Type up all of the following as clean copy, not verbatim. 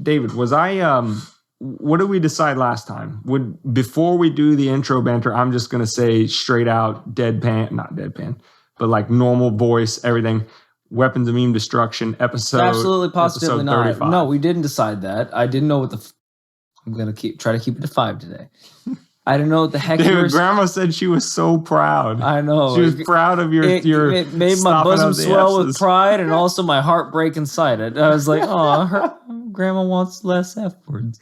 David, was I what did we decide last time? Before we do the intro banter, I'm just gonna say straight out not deadpan, but like normal voice, everything. Weapons of Meme Destruction episode. Absolutely, positively not. 35. No, we didn't decide that. I didn't know what I'm gonna try to keep it to 5 today. I don't know what the heck. Dude, Grandma said she was so proud. I know. She was proud of your. It made my bosom swell with pride and also my heart break inside it. I was like, oh, her Grandma wants less F words.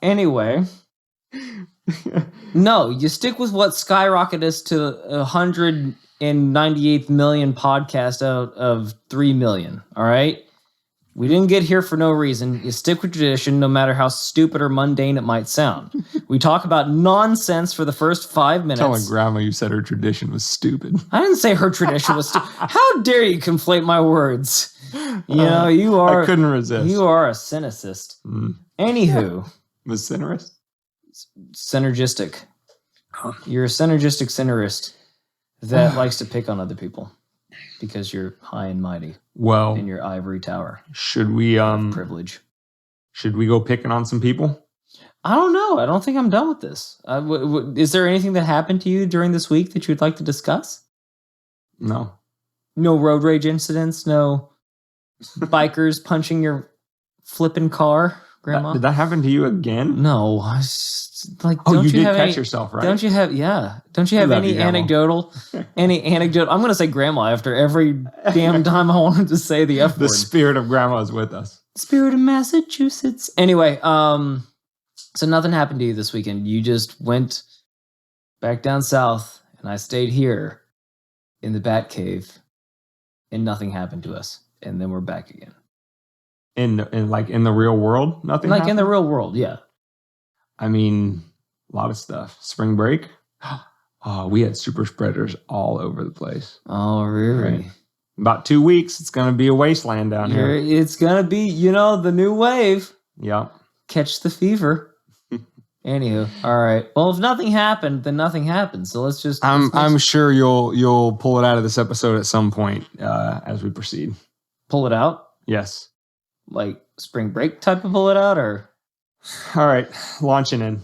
Anyway. No, you stick with what skyrocketed us to 198 million podcast out of 3 million. All right. We didn't get here for no reason. You stick with tradition, no matter how stupid or mundane it might sound. We talk about nonsense for the first 5 minutes. Telling Grandma you said her tradition was stupid. I didn't say her tradition was stupid. How dare you conflate my words? You know, you are. I couldn't resist. You are a cynicist. Anywho. Was cynerist? Synergistic. You're a synergistic centerist that likes to pick on other people. Because you're high and mighty. Well, in your ivory tower. Should we privilege? Should we go picking on some people? I don't know. I don't think I'm done with this. Is there anything that happened to you during this week that you'd like to discuss? No. No road rage incidents. No bikers punching your flipping car, Grandma. Did that happen to you again? No. Like, you did catch yourself, right? Don't you have any anecdotal? I'm going to say Grandma after every damn time I wanted to say the F word. The spirit of Grandma is with us. Spirit of Massachusetts. Anyway, so nothing happened to you this weekend. You just went back down south, and I stayed here in the Bat Cave, and nothing happened to us. And then we're back again. In the real world, nothing. Like happened? In the real world, yeah. I mean, a lot of stuff. Spring break. Oh, we had super spreaders all over the place. Oh, really? Right. About 2 weeks, it's going to be a wasteland down here. It's going to be, the new wave. Yeah. Catch the fever. Anywho, all right. Well, if nothing happened, then nothing happened. So let's just. I'm sure you'll pull it out of this episode at some point as we proceed. Pull it out? Yes. Like spring break type of pull it out, or? All right, launching in.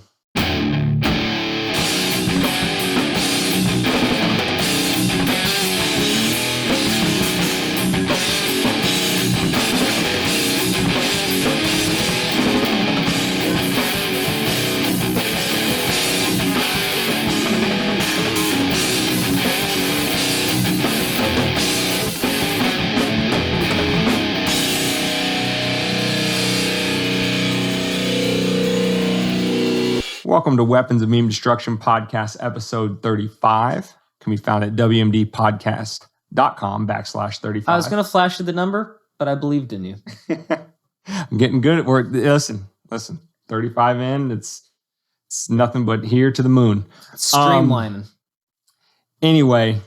Welcome to Weapons of Meme Destruction Podcast, episode 35. Can be found at wmdpodcast.com/35. I was going to flash you the number, but I believed in you. I'm getting good at work. Listen, 35 in, it's nothing but here to the moon. Streamlining. Anyway,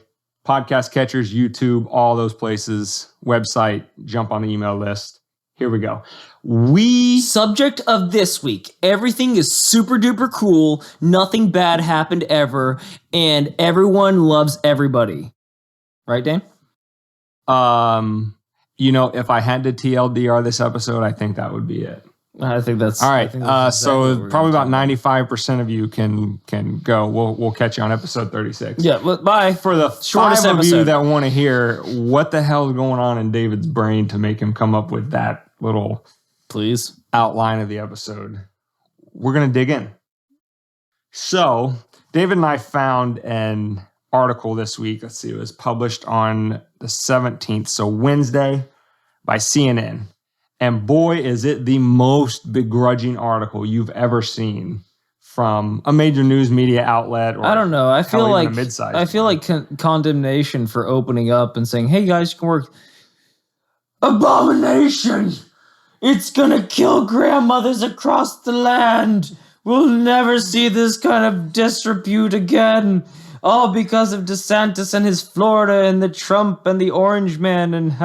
podcast catchers, YouTube, all those places, website, jump on the email list. Here we go. Subject of this week. Everything is super duper cool. Nothing bad happened ever. And everyone loves everybody. Right, Dan? If I had to TLDR this episode, I think that would be it. I think that's all right. So probably about 95% of you can go. We'll catch you on episode 36. Yeah. Bye. For the shortest 5 of you that want to hear what the hell is going on in David's brain to make him come up with that little outline of the episode, we're going to dig in. So David and I found an article this week. Let's see. It was published on the 17th. So Wednesday by CNN. And boy, is it the most begrudging article you've ever seen from a major news media outlet. Or I don't know. I feel like mid-sized condemnation for opening up and saying, "Hey guys, you can work." Abomination! It's gonna kill grandmothers across the land. We'll never see this kind of disrepute again. All because of DeSantis and his Florida and the Trump and the Orange Man and Is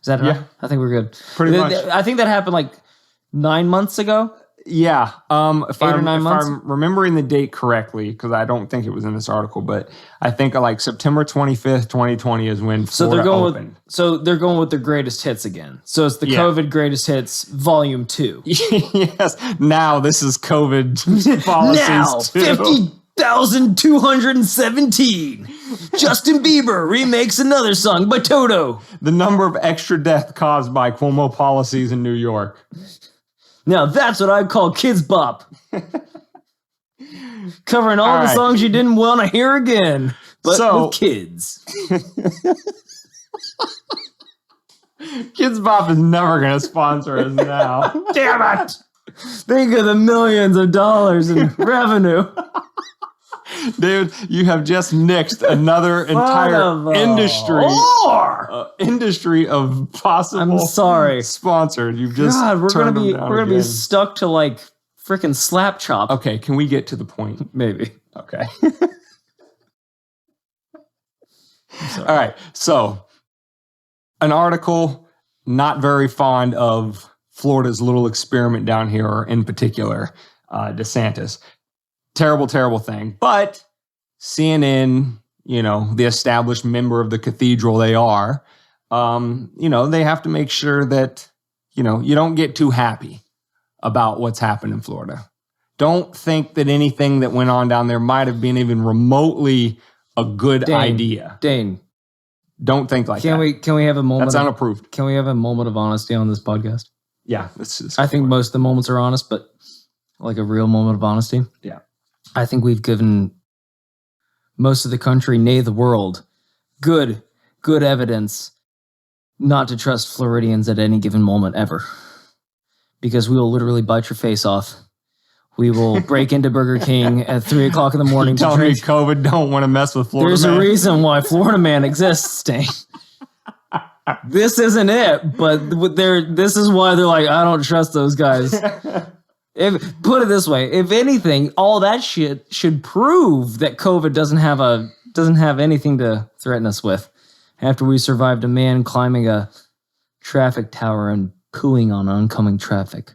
that enough? Yeah. I think we're good. Pretty much. I think that happened like 9 months ago. Yeah. If 8 or 9 months? I'm remembering the date correctly, because I don't think it was in this article, but I think like September 25th, 2020 is when Florida opened. So they're going with their greatest hits again. So it's the COVID greatest hits volume 2. Yes. Now this is COVID policies now, 50,217. Justin Bieber remakes another song by Toto. The number of extra death caused by Cuomo policies in New York. Now that's what I call Kids Bop. Covering all the songs you didn't want to hear again, but with kids. Kids Bop is never going to sponsor us now. Damn it! Think of the millions of dollars in revenue. Dude, you have just nixed another entire industry of possible sponsors. You've just we're gonna be stuck to like freaking slap chop. Okay, can we get to the point? Maybe. Okay. All right. So, an article not very fond of Florida's little experiment down here, or in particular, DeSantis. Terrible, terrible thing. But CNN, the established member of the Cathedral they are, they have to make sure that, you don't get too happy about what's happened in Florida. Don't think that anything that went on down there might have been even remotely a good idea. Dane. Don't think like that. Can we have a moment? That's unapproved. Can we have a moment of honesty on this podcast? Yeah. I think most of the moments are honest, but like a real moment of honesty. Yeah. I think we've given most of the country, nay, the world, good evidence not to trust Floridians at any given moment ever. Because we will literally bite your face off. We will break into Burger King at 3 o'clock in the morning. Tell me COVID don't want to mess with Florida There's Man. a reason why Florida Man exists, Dane. This isn't it, but this is why they're like, I don't trust those guys. Put it this way, if anything, all that shit should prove that COVID doesn't have anything to threaten us with. After we survived a man climbing a traffic tower and pooing on oncoming traffic.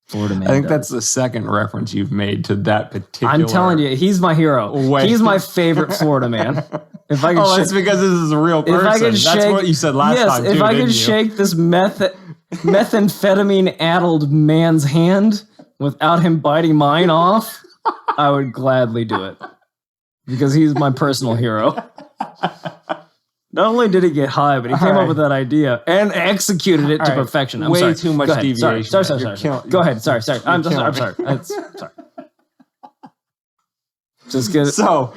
Florida Man. I think that's the second reference you've made to that particular. I'm telling you, he's my hero. He's my favorite Florida man. If I could that's because this is a real person. That's what you said last time. Yes, if I could shake this methamphetamine-addled man's hand without him biting mine off, I would gladly do it. Because he's my personal hero. Not only did he get high, but he came up with that idea and executed it to perfection. I'm sorry. Too much deviation. Sorry. Go ahead. Sorry. I'm sorry. Sorry. Just get it. So,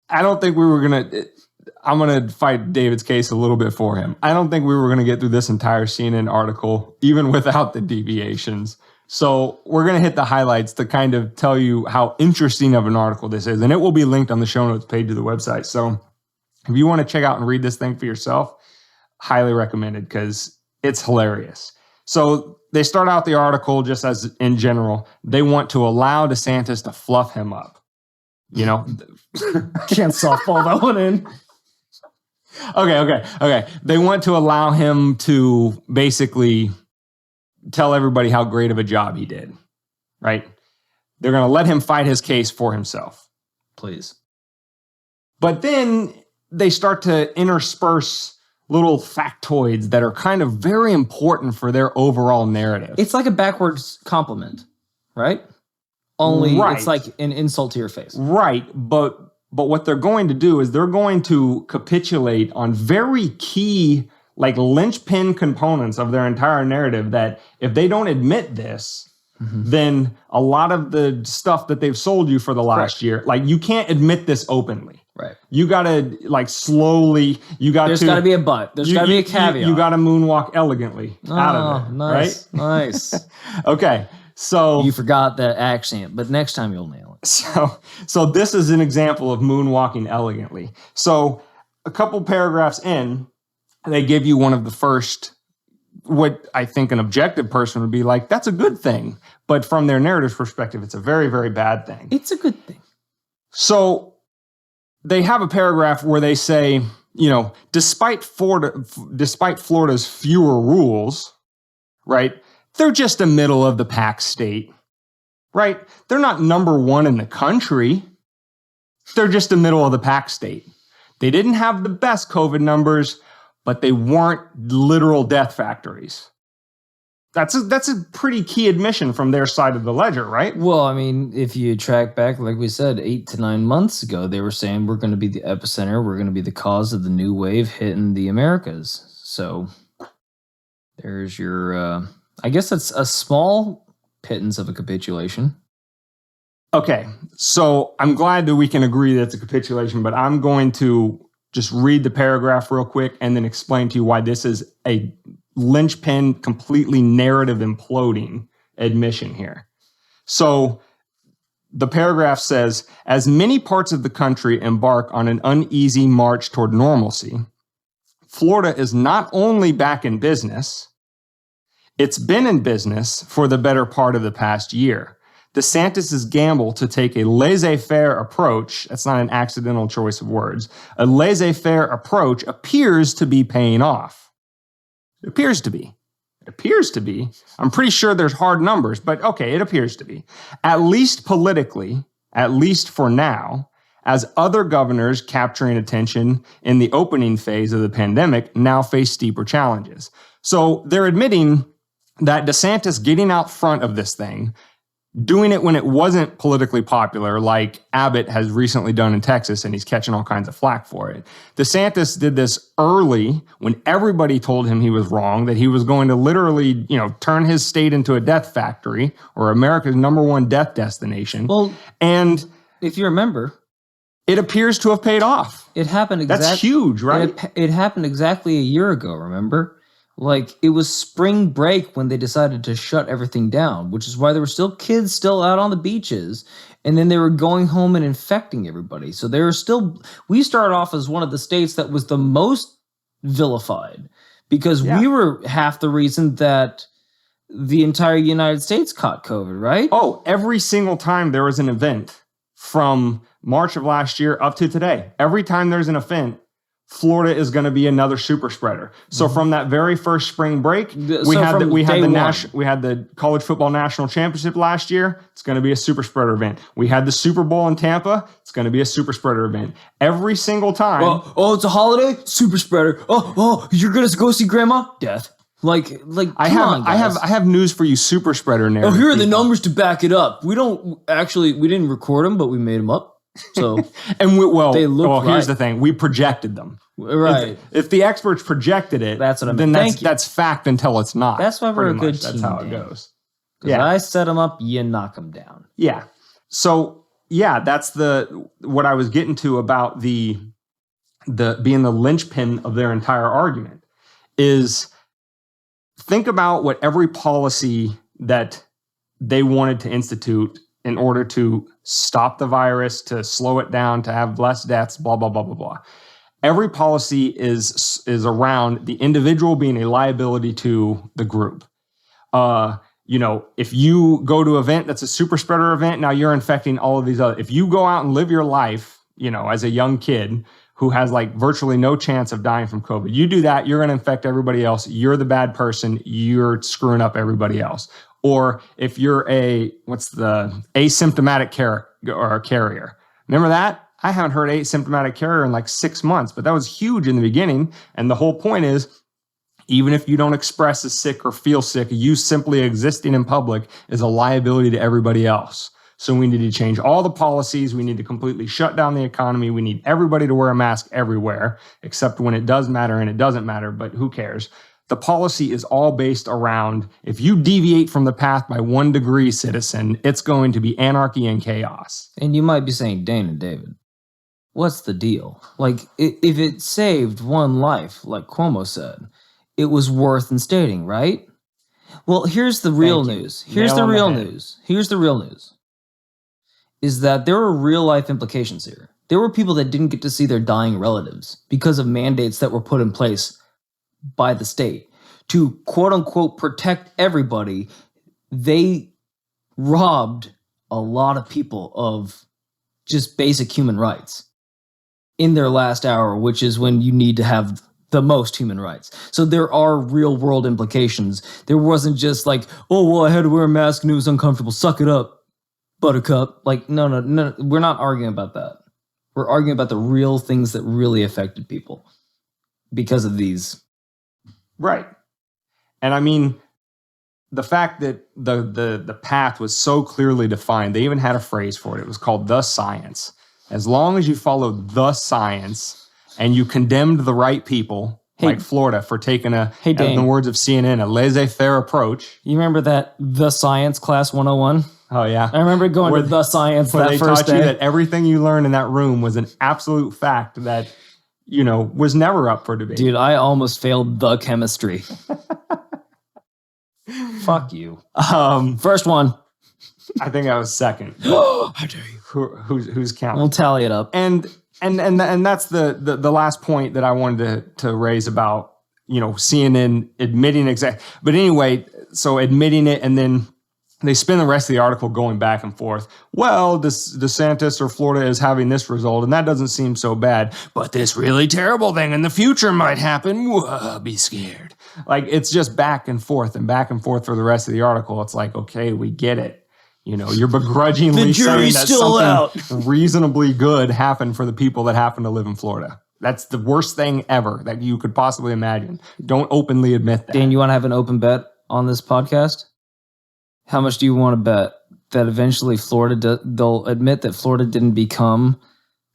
I don't think we were going to... I'm going to fight David's case a little bit for him. I don't think we were going to get through this entire CNN article, even without the deviations. So we're going to hit the highlights to kind of tell you how interesting of an article this is. And it will be linked on the show notes page of the website. So if you want to check out and read this thing for yourself, highly recommended because it's hilarious. So they start out the article just as in general. They want to allow DeSantis to fluff him up. Can't softball that one in. Okay. They want to allow him to basically tell everybody how great of a job he did, right? They're going to let him fight his case for himself. Please. But then they start to intersperse little factoids that are kind of very important for their overall narrative. It's like a backwards compliment, right? Only it's like an insult to your face. Right, but what they're going to do is they're going to capitulate on very key, like linchpin components of their entire narrative that if they don't admit this, then a lot of the stuff that they've sold you for the last year, like you can't admit this openly. Right. You got to like slowly, There's got to be a but. There's got to be a caveat. You got to moonwalk elegantly out of it. Nice, right? Nice. Okay. So you forgot the accent, but next time you'll nail it. So this is an example of moonwalking elegantly. So a couple paragraphs in, they give you one of the first, what I think an objective person would be like, that's a good thing. But from their narrative perspective, it's a very, very bad thing. It's a good thing. So they have a paragraph where they say, despite Florida's fewer rules, right? They're just a middle of the pack state, right? They're not number one in the country. They're just a middle of the pack state. They didn't have the best COVID numbers, but they weren't literal death factories. That's a pretty key admission from their side of the ledger, right? Well, I mean, if you track back, like we said, 8 to 9 months ago, they were saying we're going to be the epicenter. We're going to be the cause of the new wave hitting the Americas. So there's your, I guess that's a small pittance of a capitulation. Okay, so I'm glad that we can agree that it's a capitulation, but I'm going to just read the paragraph real quick and then explain to you why this is a linchpin, completely narrative imploding admission here. So the paragraph says, as many parts of the country embark on an uneasy march toward normalcy, Florida is not only back in business, it's been in business for the better part of the past year. DeSantis' gamble to take a laissez-faire approach, that's not an accidental choice of words, a laissez-faire approach appears to be paying off. It appears to be. It appears to be. I'm pretty sure there's hard numbers, but okay, it appears to be. At least politically, at least for now, as other governors capturing attention in the opening phase of the pandemic now face steeper challenges. So they're admitting that DeSantis getting out front of this thing, doing it when it wasn't politically popular, like Abbott has recently done in Texas, and he's catching all kinds of flack for it. DeSantis did this early when everybody told him he was wrong, that he was going to literally, turn his state into a death factory or America's #1 death destination. Well, and if you remember, it appears to have paid off. It happened exactly. That's huge, right? It happened exactly a year ago, remember? Like, it was spring break when they decided to shut everything down, which is why there were still kids still out on the beaches, and then they were going home and infecting everybody. So we started off as one of the states that was the most vilified because we were half the reason that the entire United States caught COVID, right? Oh, every single time there was an event from March of last year up to today, every time there's an event, Florida is going to be another super spreader. So from that very first spring break, we had the college football national championship last year. It's going to be a super spreader event. We had the Super Bowl in Tampa. It's going to be a super spreader event. Every single time. Oh, it's a holiday? Super spreader. Oh, you're going to go see grandma? Death. I have news for you, super spreader narrative. Oh, here are the numbers to back it up. We didn't record them, but we made them up. So here's the thing: we projected them. Right. If the experts projected it, that's what I mean. Then that's fact until it's not. That's why we're a good team. That's how it goes. Because I set them up, you knock them down. Yeah. So that's what I was getting to about the being the linchpin of their entire argument is think about what every policy that they wanted to institute in order to stop the virus, to slow it down, to have less deaths, blah, blah, blah, blah, blah. Every policy is around the individual being a liability to the group. If you go to an event that's a super spreader event, now you're infecting all of these other. If you go out and live your life, as a young kid who has like virtually no chance of dying from COVID, you do that, you're going to infect everybody else. You're the bad person. You're screwing up everybody else. Or if you're asymptomatic carrier. Remember that? I haven't heard asymptomatic carrier in like 6 months, but that was huge in the beginning. And the whole point is, even if you don't express as sick or feel sick, you simply existing in public is a liability to everybody else. So we need to change all the policies. We need to completely shut down the economy. We need everybody to wear a mask everywhere, except when it does matter and it doesn't matter, but who cares? The policy is all based around, if you deviate from the path by 1 degree, citizen, it's going to be anarchy and chaos. And you might be saying, Dana, David, what's the deal? Like, if it saved one life, like Cuomo said, it was worth instating, right? Well, here's the real news. Here's the real news. Is that there were real life implications here. There were people that didn't get to see their dying relatives because of mandates that were put in place by the state to quote unquote protect everybody. They robbed a lot of people of just basic human rights in their last hour, which is when you need to have the most human rights. So there are real world implications. There wasn't just like, oh, well, I had to wear a mask and it was uncomfortable. Suck it up, buttercup. Like, no. We're not arguing about that. We're arguing about the real things that really affected people because of these. Right. And I mean, the fact that the path was so clearly defined, they even had a phrase for it. It was called the science. As long as you followed the science and you condemned the right people, like Florida, for taking in the words of CNN, a laissez-faire approach. You remember that The Science Class 101? Oh, yeah. I remember going to The Science that they first taught day. you that everything you learned in that room was an absolute fact that, was never up for debate. Dude, I almost failed the chemistry. Fuck you. First one. I think I was second. How dare you? Who's counting? We'll tally it up. And that's the last point that I wanted to raise about, CNN admitting but anyway, so admitting it, and then they spend the rest of the article going back and forth. Well, DeSantis or Florida is having this result, and that doesn't seem so bad. But this really terrible thing in the future might happen. Whoa, be scared. Like, it's just back and forth for the rest of the article. It's like, okay, we get it. You're begrudgingly saying that something reasonably good happened for the people that happen to live in Florida. That's the worst thing ever that you could possibly imagine. Don't openly admit that. Dan, you want to have an open bet on this podcast? How much do you want to bet that eventually they'll admit that Florida didn't become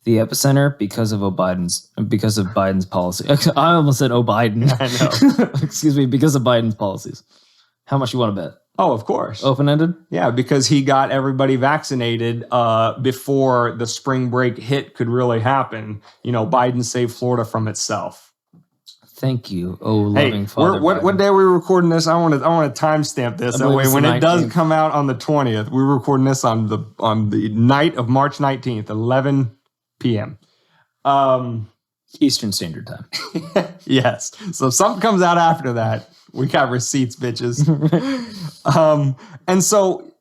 the epicenter because of Biden's policy? I almost said Biden. I know. Excuse me, because of Biden's policies. How much you want to bet? Oh, of course. Open-ended? Yeah, because he got everybody vaccinated before the spring break hit could really happen. Biden saved Florida from itself. Thank you, loving Father. What day are we recording this? I want to timestamp this. That way, when it does come out on the 20th, we're recording this on the night of March 19th, 11 p.m. Eastern Standard Time. Yes. So if something comes out after that, we got receipts, bitches. And so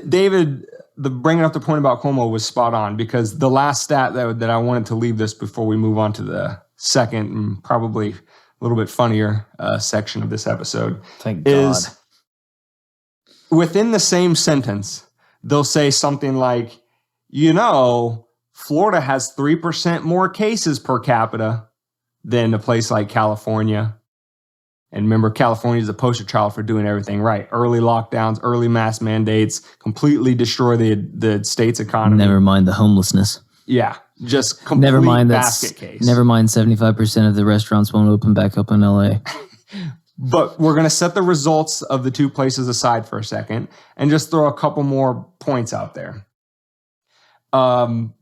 David, bringing up the point about Cuomo was spot on, because the last stat that I wanted to leave this before we move on to the second and probably a little bit funnier section of this episode. Thank God. Is within the same sentence, they'll say something like, Florida has 3% more cases per capita than a place like California. And remember, California is a poster child for doing everything right. Early lockdowns, early mask mandates, completely destroy the state's economy. Never mind the homelessness. Yeah, just complete basket case. Never mind 75% of the restaurants won't open back up in LA. But we're going to set the results of the two places aside for a second and just throw a couple more points out there.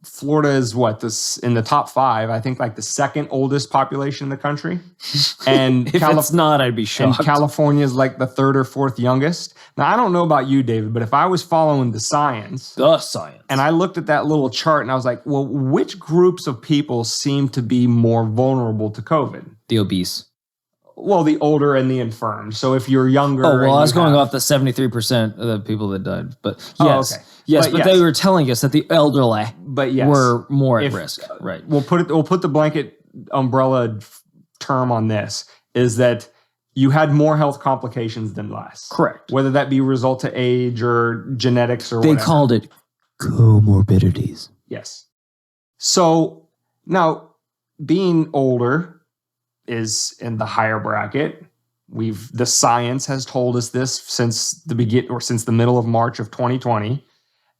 Florida is in the top 5, I think, like the second oldest population in the country. And if it's not, I'd be shocked. And California is like the 3rd or 4th youngest. Now, I don't know about you, David, but if I was following the science, and I looked at that little chart and I was like, well, which groups of people seem to be more vulnerable to COVID? The obese. Well, the older and the infirm. So if you're younger... Oh, well, I was going off the 73% of the people that died. But yes. Okay. Yes, but they were telling us that the elderly were more at risk. Right. We'll put the blanket umbrella term on this, is that you had more health complications than less. Correct. Whether that be result to age or genetics or whatever. They called it comorbidities. Yes. So now, being older is in the higher bracket. The science has told us this since the middle of March of 2020.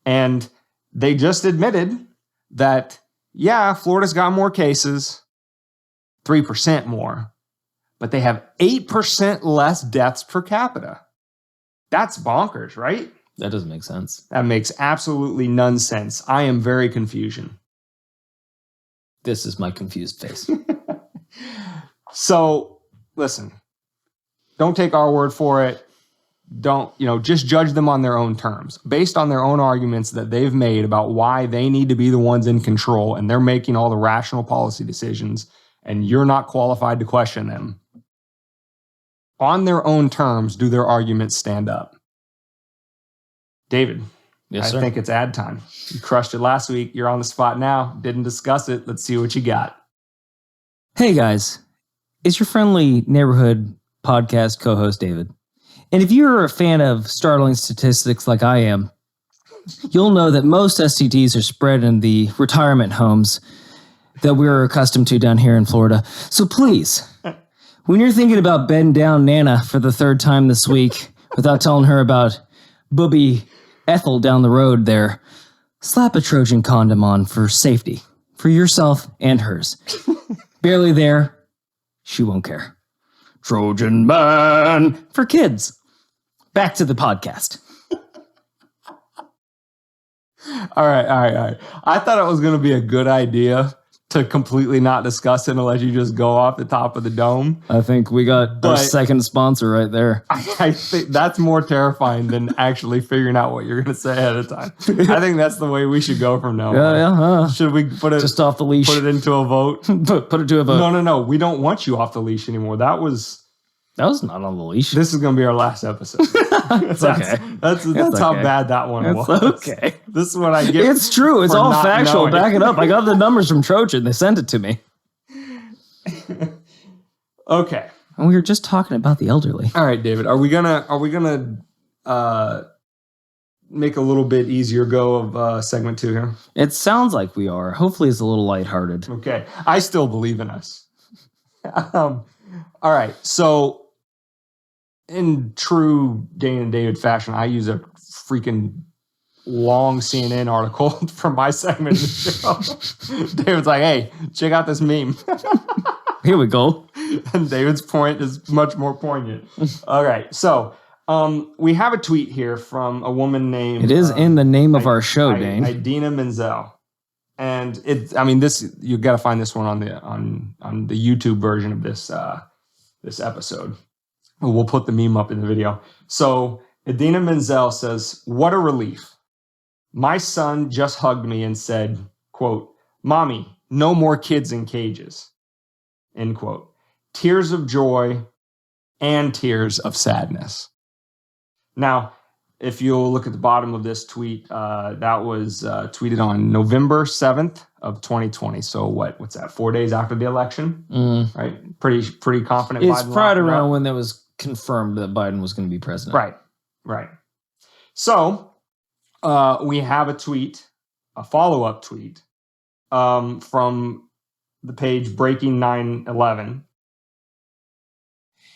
And they just admitted that, Florida's got more cases, 3% more, but they have 8% less deaths per capita. That's bonkers, right? That doesn't make sense. That makes absolutely none sense. I am very confused. This is my confused face. So, listen, don't take our word for it. Don't, just judge them on their own terms, based on their own arguments that they've made about why they need to be the ones in control, and they're making all the rational policy decisions, and you're not qualified to question them. On their own terms, do their arguments stand up? David, yes, sir. I think it's ad time. You crushed it last week. You're on the spot now. Didn't discuss it. Let's see what you got. Hey, guys. It's your friendly neighborhood podcast co-host, David. And if you're a fan of startling statistics like I am, you'll know that most STDs are spread in the retirement homes that we're accustomed to down here in Florida. So please, when you're thinking about bedding down Nana for the third time this week without telling her about Booby Ethel down the road there, slap a Trojan condom on for safety, for yourself and hers. Barely there, she won't care. Trojan man for kids. Back to the podcast. All right. I thought it was going to be a good idea to completely not discuss it unless you just go off the top of the dome. I think we got our second sponsor right there. I think that's more terrifying than actually figuring out what you're going to say ahead of time. I think that's the way we should go from now on. Should we put it just off the leash? Put it into a vote? Put it to a vote. No. We don't want you off the leash anymore. That was not on the leash. This is going to be our last episode. It's okay. That's how bad that one was. Okay. This is what I get. It's true. It's all factual. Back it up. I got the numbers from Trojan. They sent it to me. Okay. And we were just talking about the elderly. All right, David. Are we gonna make a little bit easier go of segment 2 here? It sounds like we are. Hopefully, it's a little lighthearted. Okay. I still believe in us. All right. So, in true Dane and David fashion, I use a freaking long CNN article from my segment of the show. David's like, hey, check out this meme. Here we go. And David's point is much more poignant. All right. So we have a tweet here from a woman named... It is in the name of our show, Dane. Idina Menzel. And you got to find this one on the YouTube version of this episode. We'll put the meme up in the video. So Idina Menzel says, "What a relief. My son just hugged me and said, quote, 'Mommy, no more kids in cages,' end quote. Tears of joy and tears of sadness." Now, if you'll look at the bottom of this tweet, that was tweeted on November 7th of 2020. So what's that? 4 days after the election, right? Pretty confident. It's right around when that was confirmed that Biden was going to be president. Right. So we have a follow-up tweet from the page Breaking 9/11.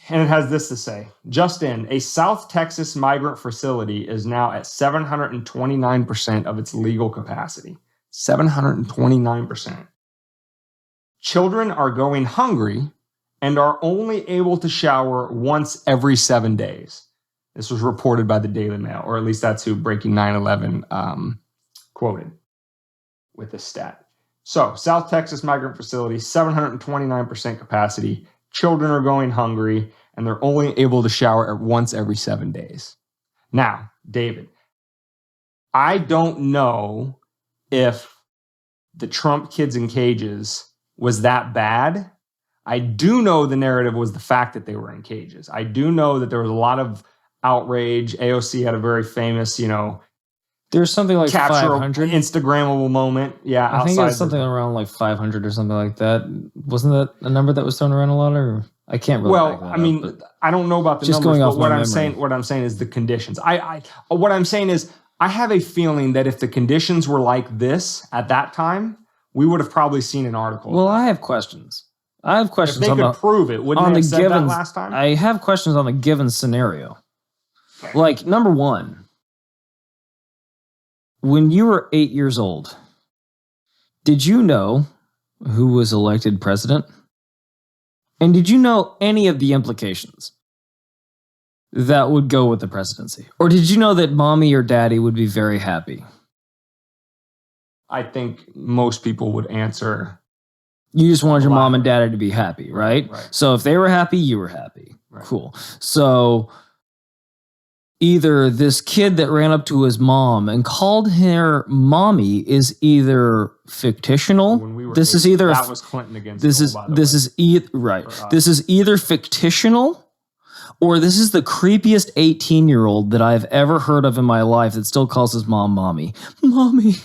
And it has this to say: "Just in, a South Texas migrant facility is now at 729% of its legal capacity. 729%. Children are going hungry and are only able to shower once every 7 days." This was reported by the Daily Mail, or at least that's who Breaking 9/11 quoted with this stat. So, South Texas migrant facility, 729% capacity. Children are going hungry, and they're only able to shower once every 7 days. Now, David, I don't know if the Trump kids in cages was that bad. I do know the narrative was the fact that they were in cages. I do know that there was a lot of outrage. AOC had a very famous, there's something like 500 Instagrammable moment. Yeah, I think it was something around like 500 or something like that. Wasn't that a number that was thrown around a lot? Or I can't really. Well, I don't know about the just numbers, going off but what I'm saying is the conditions. What I'm saying is I have a feeling that if the conditions were like this at that time, we would have probably seen an article. Well, I have questions. If they could prove it, wouldn't they have said that last time? I have questions on the given scenario. Okay. Like, number one, when you were 8 years old, did you know who was elected president? And did you know any of the implications that would go with the presidency? Or did you know that mommy or daddy would be very happy? I think most people would answer. You just wanted your mom and daddy to be happy, right? Right. So if they were happy, you were happy. Right. Cool. So either this kid that ran up to his mom and called her mommy is either fictional. When we were this eight, is either that was Clinton against this Bill, is by the this way. is right. This is either fictional or this is the creepiest 18-year-old that I've ever heard of in my life that still calls his mom mommy. Mommy.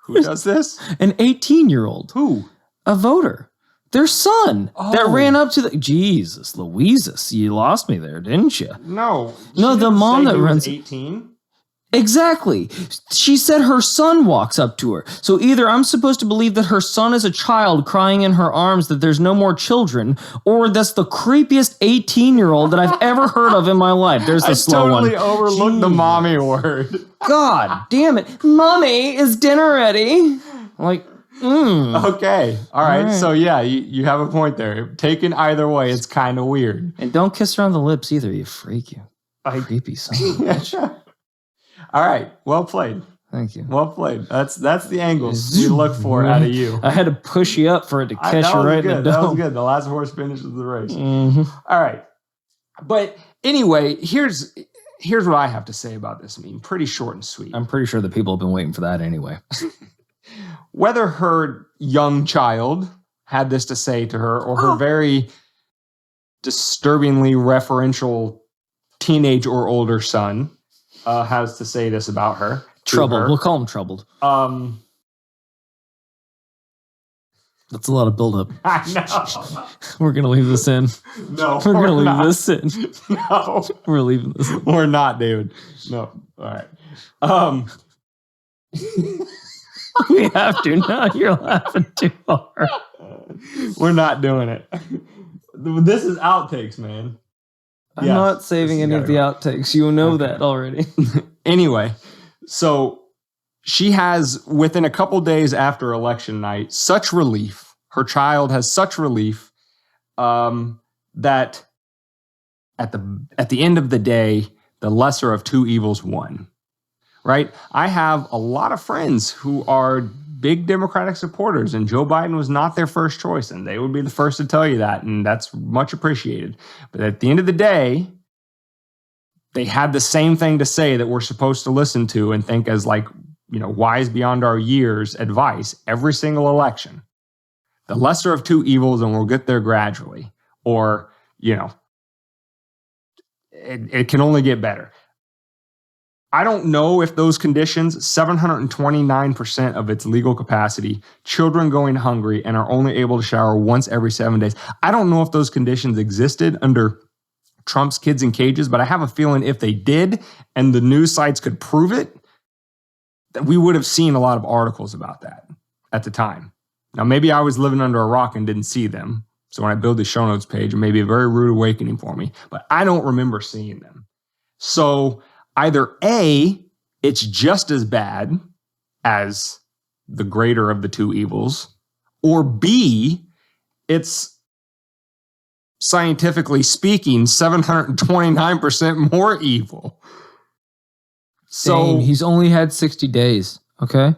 Who does this? An 18-year-old. Who? A voter. Their son that ran up to the... Jesus, Louises, you lost me there, didn't you? No. No, the mom that runs... 18? Exactly. She said her son walks up to her. So either I'm supposed to believe that her son is a child crying in her arms that there's no more children, or that's the creepiest 18-year-old that I've ever heard of in my life. There's the slow one. I totally overlooked the mommy word. God damn it. Mommy, is dinner ready? Like, Okay. All right. So yeah, you have a point there. Taken either way, it's kind of weird. And don't kiss her on the lips either, you freak, you. Creepy son of a bitch. All right. Well played. Thank you. Well played. That's the angles we look for out of you. I had to push you up for it to catch you right in the dome. That was good. The last horse finishes the race. Mm-hmm. All right. But anyway, here's what I have to say about this meme. Pretty short and sweet. I'm pretty sure the people have been waiting for that anyway. Whether her young child had this to say to her or her very disturbingly referential teenage or older son has to say this about her. Troubled. We'll call him troubled. That's a lot of buildup. I know. We're going to leave this in. No, we're going to leave this in. No. We're leaving this in. We're not, David. No. All right. We have to. No, you're laughing too hard. We're not doing it. This is outtakes, man. I'm not saving any of the outtakes. You know that already. Anyway, so she has, within a couple days after election night, such relief. Her child has such relief that at the end of the day, the lesser of two evils won. Right? I have a lot of friends who are big Democratic supporters, and Joe Biden was not their first choice, and they would be the first to tell you that, and that's much appreciated. But at the end of the day, they had the same thing to say that we're supposed to listen to and think as wise beyond our years advice every single election. The lesser of two evils, and we'll get there gradually. Or, it can only get better. I don't know if those conditions, 729% of its legal capacity, children going hungry and are only able to shower once every 7 days. I don't know if those conditions existed under Trump's kids in cages, but I have a feeling if they did and the news sites could prove it, that we would have seen a lot of articles about that at the time. Now, maybe I was living under a rock and didn't see them. So when I build the show notes page, it may be a very rude awakening for me, but I don't remember seeing them. So either A, it's just as bad as the greater of the two evils, or B, it's scientifically speaking 729% more evil. So Dang, he's only had 60 days, okay?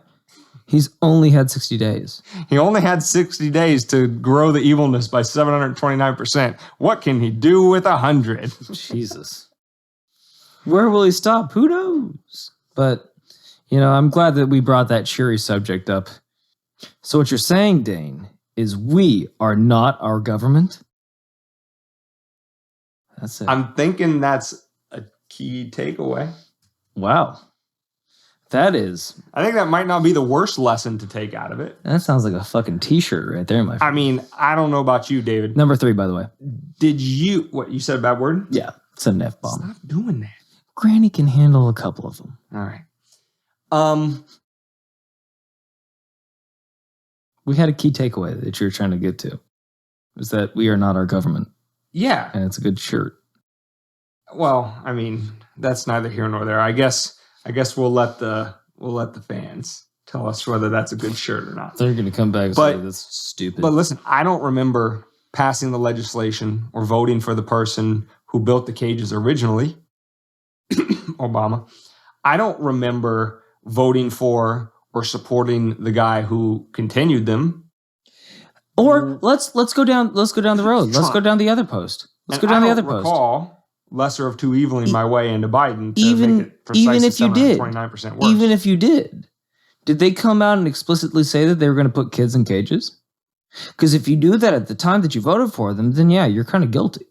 He's only had 60 days. He only had 60 days to grow the evilness by 729%. What can he do with 100? Jesus. Where will he stop? Who knows? But, I'm glad that we brought that cheery subject up. So what you're saying, Dane, is we are not our government? That's it. I'm thinking that's a key takeaway. Wow. That is... I think that might not be the worst lesson to take out of it. That sounds like a fucking t-shirt right there, my friend. I mean, I don't know about you, David. Number 3, by the way. Did you... What, you said a bad word? Yeah, it's an F-bomb. Stop doing that. Granny can handle a couple of them. All right. We had a key takeaway that you're trying to get to. Is that we are not our government. Yeah. And it's a good shirt. Well, I mean, that's neither here nor there. I guess we'll let the fans tell us whether that's a good shirt or not. They're going to come back and say that's stupid. But listen, I don't remember passing the legislation or voting for the person who built the cages originally, Obama. I don't remember voting for or supporting the guy who continued them. Or let's go down the road. Let's go down the other post. Let's go down the other post. Recall lesser of two eviling my way into Biden to even make it precisely even if you did 29% worse. Even if you did they come out and explicitly say that they were going to put kids in cages? Because if you do that at the time that you voted for them, then yeah, you're kind of guilty.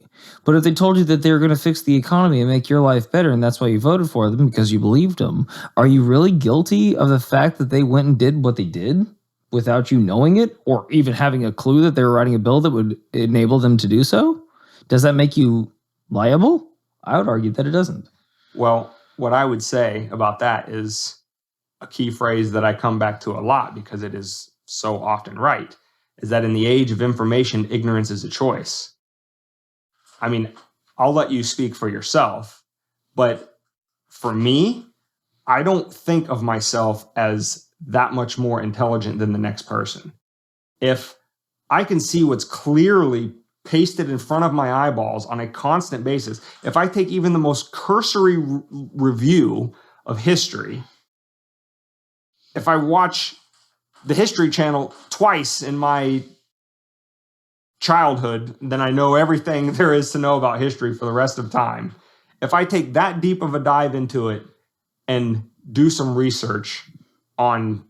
But if they told you that they were going to fix the economy and make your life better, and that's why you voted for them because you believed them, are you really guilty of the fact that they went and did what they did? without you knowing it or even having a clue that they were writing a bill that would enable them to do so? Does that make you liable? I would argue that it doesn't. Well, what I would say about that is a key phrase that I come back to a lot because it is so often right, is that in the age of information, ignorance is a choice. I mean, I'll let you speak for yourself, but for me, I don't think of myself as that much more intelligent than the next person. If I can see what's clearly pasted in front of my eyeballs on a constant basis, if I take even the most cursory review of history, if I watch the History Channel twice in my childhood, then I know everything there is to know about history for the rest of time. If I take that deep of a dive into it and do some research on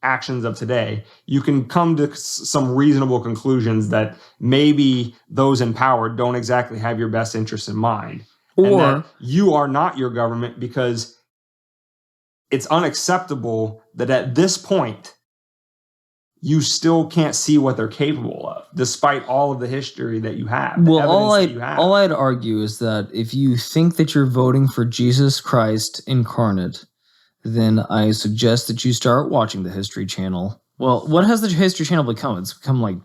actions of today, you can come to some reasonable conclusions that maybe those in power don't exactly have your best interests in mind. Or and that you are not your government, because it's unacceptable that at this point you still can't see what they're capable of, despite all of the history that you have. Well, all I'd argue is that if you think that you're voting for Jesus Christ incarnate, then I suggest that you start watching the History Channel. Well, what has the History Channel become? It's become like...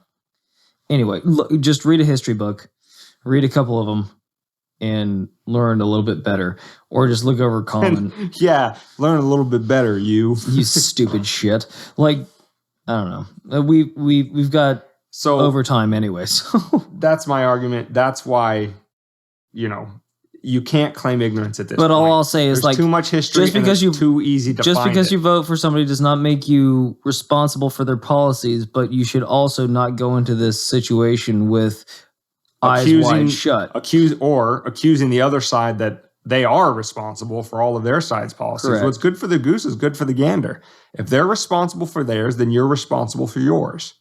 Anyway, look, just read a history book, read a couple of them, and learn a little bit better. Or just look over Common. Yeah, learn a little bit better, you. You stupid shit. Like, I don't know. We've got overtime anyway, so... That's my argument. That's why, you can't claim ignorance at this point. But all I'll say is, there's too much history, just because it's too easy to find it. Just because you vote for somebody does not make you responsible for their policies, but you should also not go into this situation with eyes wide shut. Accusing the other side that they are responsible for all of their side's policies. Correct. What's good for the goose is good for the gander. If they're responsible for theirs, then you're responsible for yours.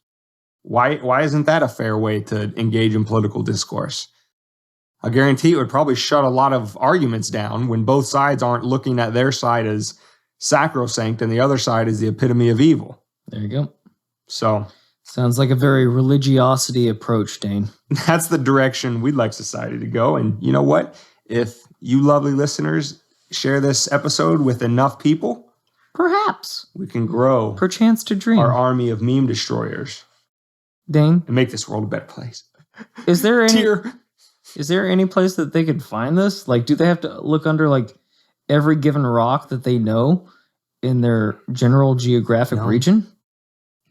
Why isn't that a fair way to engage in political discourse? I guarantee it would probably shut a lot of arguments down when both sides aren't looking at their side as sacrosanct and the other side is the epitome of evil. There you go. So... sounds like a very religiosity approach, Dane. That's the direction we'd like society to go. And you know what? If you lovely listeners share this episode with enough people, perhaps we can grow, perchance to dream, our army of meme destroyers, Dane, and make this world a better place. Is there any place that they could find this? Like, do they have to look under like every given rock that they know in their general geographic region?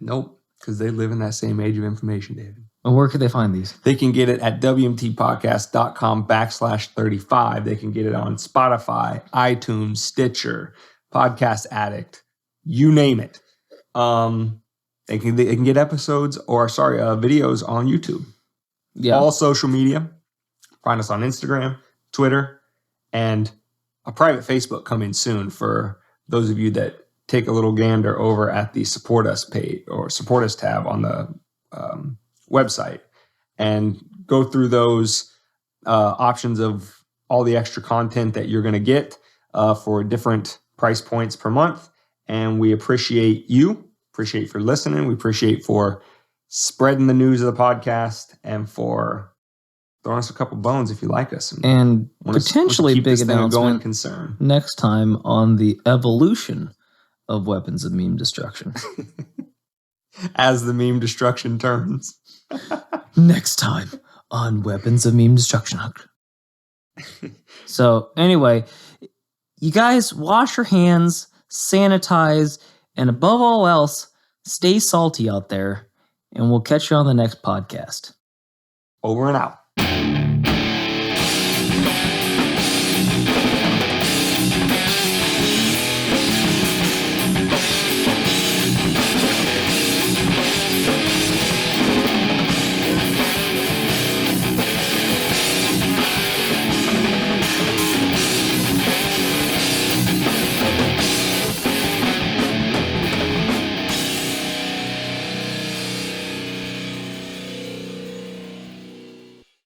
Nope, because they live in that same age of information, David. And where could they find these? They can get it at wmtpodcast.com/35. They can get it on Spotify, iTunes, Stitcher, Podcast Addict, you name it. They can get episodes videos on YouTube. Yeah. All social media. Find us on Instagram, Twitter, and a private Facebook coming soon for those of you that take a little gander over at the Support Us page or Support Us tab on the website and go through those options of all the extra content that you're going to get for different price points per month. And we appreciate for listening. We appreciate for spreading the news of the podcast and for throwing us a couple bones if you like us. And potentially big announcement concern next time on the evolution of weapons of meme destruction. As the meme destruction turns. Next time on Weapons of Meme Destruction. So anyway, you guys wash your hands, sanitize, and above all else, stay salty out there, and we'll catch you on the next podcast. Over and out.